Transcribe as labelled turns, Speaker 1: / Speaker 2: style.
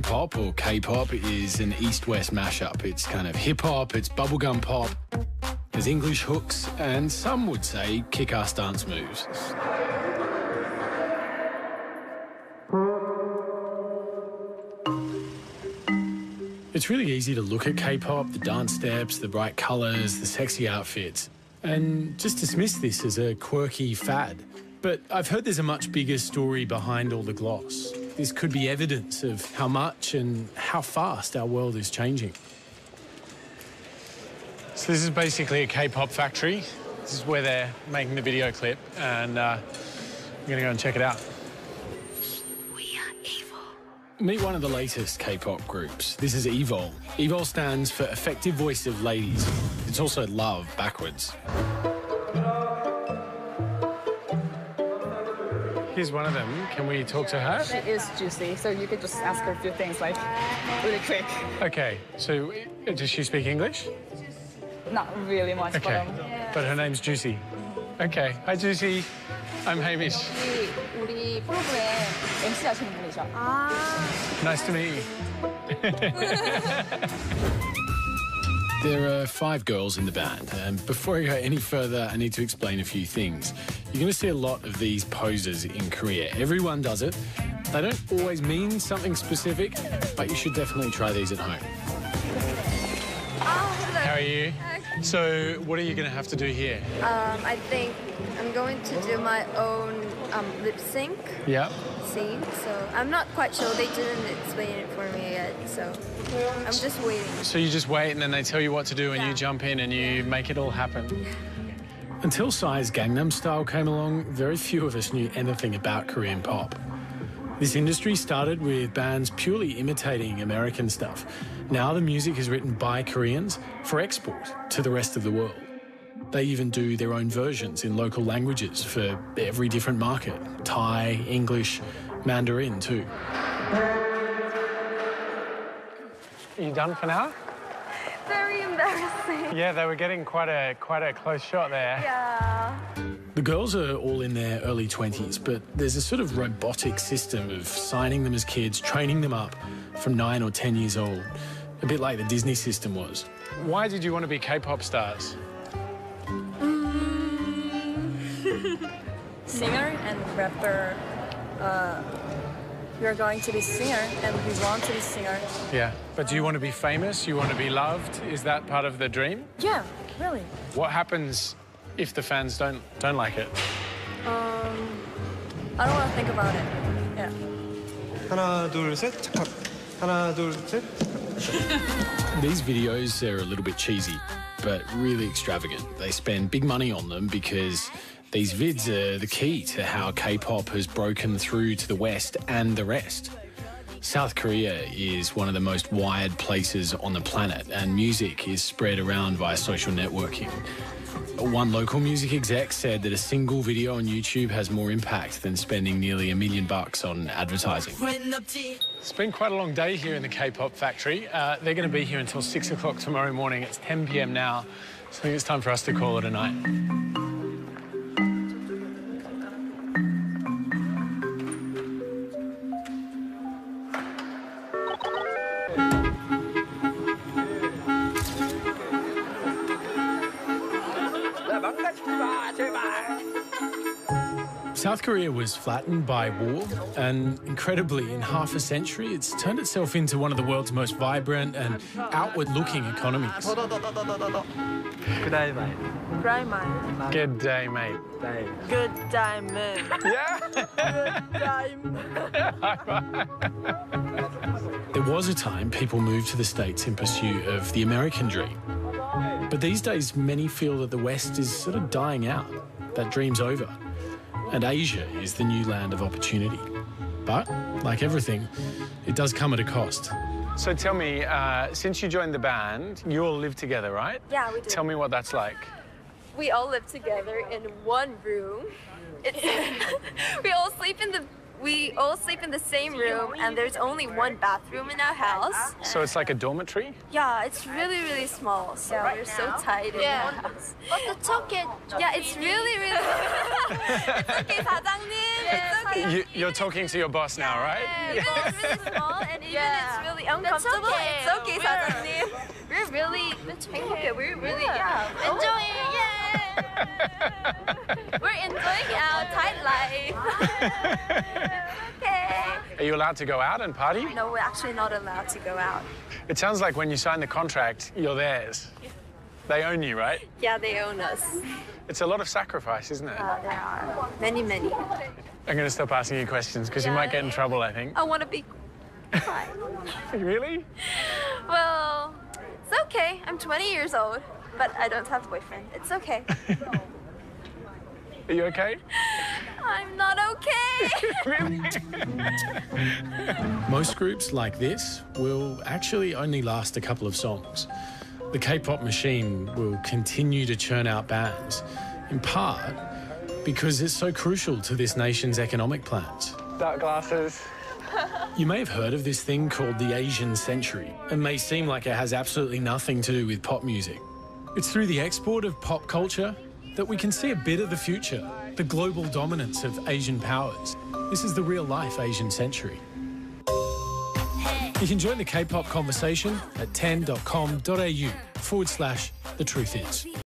Speaker 1: pop, or K-pop, is an East-West mashup. It's kind of hip-hop, it's bubblegum pop, there's English hooks, and some would say kick-ass dance moves. It's really easy to look at K-pop, the dance steps, the bright colours, the sexy outfits, and just dismiss this as a quirky fad. But I've heard there's a much bigger story behind all the gloss. This could be evidence of how much and how fast our world is changing. So this is basically a K-pop factory. This is where they're making the video clip, and I'm going to go and check it out. Meet one of the latest K-pop groups. This is EvoL. EvoL stands for Effective Voice of Ladies. It's also love backwards. Here's one of them. Can we talk to her?
Speaker 2: It is Juicy, so you could just ask her a few things, like, really quick.
Speaker 1: OK, so does she speak English?
Speaker 2: Not really much,
Speaker 1: OK, but her name's Juicy. OK, hi Juicy. I'm Hamish.
Speaker 2: 우리 프로그램 MC 하시는 분이죠.
Speaker 1: Nice to meet you. There are 5 girls in the band, and before I go any further, I need to explain a few things. You're going to see a lot of these poses in Korea. Everyone does it. They don't always mean something specific, but you should definitely try these at home. How are you? So, what are you going to have to do here?
Speaker 3: I think I'm going to do my own lip sync scene. So I'm not quite sure. They didn't explain it for me yet, so I'm just waiting.
Speaker 1: So you just wait and then they tell you what to do and you jump in and you make it all happen? Until Psy's Gangnam Style came along, very few of us knew anything about Korean pop. This industry started with bands purely imitating American stuff. Now the music is written by Koreans for export to the rest of the world. They even do their own versions in local languages for every different market. Thai, English, Mandarin too. Are you done for now?
Speaker 3: Very embarrassing.
Speaker 1: Yeah, they were getting quite a close shot there.
Speaker 3: Yeah.
Speaker 1: The girls are all in their early 20s, but there's a sort of robotic system of signing them as kids, training them up from 9 or 10 years old, a bit like the Disney system was. Why did you want to be K-pop stars?
Speaker 3: Singer and rapper. We are going to be singer, and we want to be singer.
Speaker 1: Yeah, but do you want to be famous? You want to be loved? Is that part of the dream?
Speaker 3: Yeah, really.
Speaker 1: What happens if the fans don't like it?
Speaker 3: I don't want to think about it. Yeah.
Speaker 4: 하나, 둘, 셋, 착각. 하나, 둘, 셋, 착각.
Speaker 1: These videos are a little bit cheesy, but really extravagant. They spend big money on them because these vids are the key to how K-pop has broken through to the West and the rest. South Korea is one of the most wired places on the planet, and music is spread around via social networking. One local music exec said that a single video on YouTube has more impact than spending nearly $1 million on advertising. It's been quite a long day here in the K-pop factory. They're going to be here until 6 o'clock tomorrow morning. It's 10 p.m. now, so I think it's time for us to call it a night. South Korea was flattened by war, and incredibly, in half a century, it's turned itself into one of the world's most vibrant and outward-looking economies.
Speaker 4: Good day, mate.
Speaker 3: Right, man.
Speaker 1: Good day, mate.
Speaker 3: Good diamond.
Speaker 1: Yeah?
Speaker 3: Good diamond.
Speaker 1: There was a time people moved to the States in pursuit of the American dream. But these days, many feel that the West is sort of dying out. That dream's over. And Asia is the new land of opportunity. But, like everything, it does come at a cost. So tell me, since you joined the band, you all live together, right?
Speaker 3: Yeah, we do.
Speaker 1: Tell me what that's like.
Speaker 3: We all live together in one room. We all sleep in the same room, and there's only one bathroom in our house.
Speaker 1: So it's like a dormitory?
Speaker 3: Yeah, it's really, really small, so we're so tight in the house. But the token, yeah, it's really, really... It's okay, 사장님. It's okay.
Speaker 1: You're talking to your boss now, right?
Speaker 3: Yeah, well, it's really small and even it's really uncomfortable. It's okay, 사장님. We're really we're really enjoying We're enjoying our tight life. Okay.
Speaker 1: Are you allowed to go out and party?
Speaker 3: No, we're actually not allowed to go out.
Speaker 1: It sounds like when you sign the contract, you're theirs. They own you, right?
Speaker 3: Yeah, they own us.
Speaker 1: It's a lot of sacrifice, isn't it?
Speaker 3: There are many.
Speaker 1: I'm going to stop asking you questions because you might get in trouble, I think.
Speaker 3: I want to be quiet.
Speaker 1: Really?
Speaker 3: Well, it's okay. I'm 20 years old, but I don't have a boyfriend. It's okay.
Speaker 1: Are you okay?
Speaker 3: I'm not okay.
Speaker 1: Most groups like this will actually only last a couple of songs. The K-pop machine will continue to churn out bands, in part because it's so crucial to this nation's economic plans. Dark glasses. You may have heard of this thing called the Asian century. It may seem like it has absolutely nothing to do with pop music. It's through the export of pop culture that we can see a bit of the future, the global dominance of Asian powers. This is the real-life Asian century. You can join the K-pop conversation at 10.com.au/thetruthis.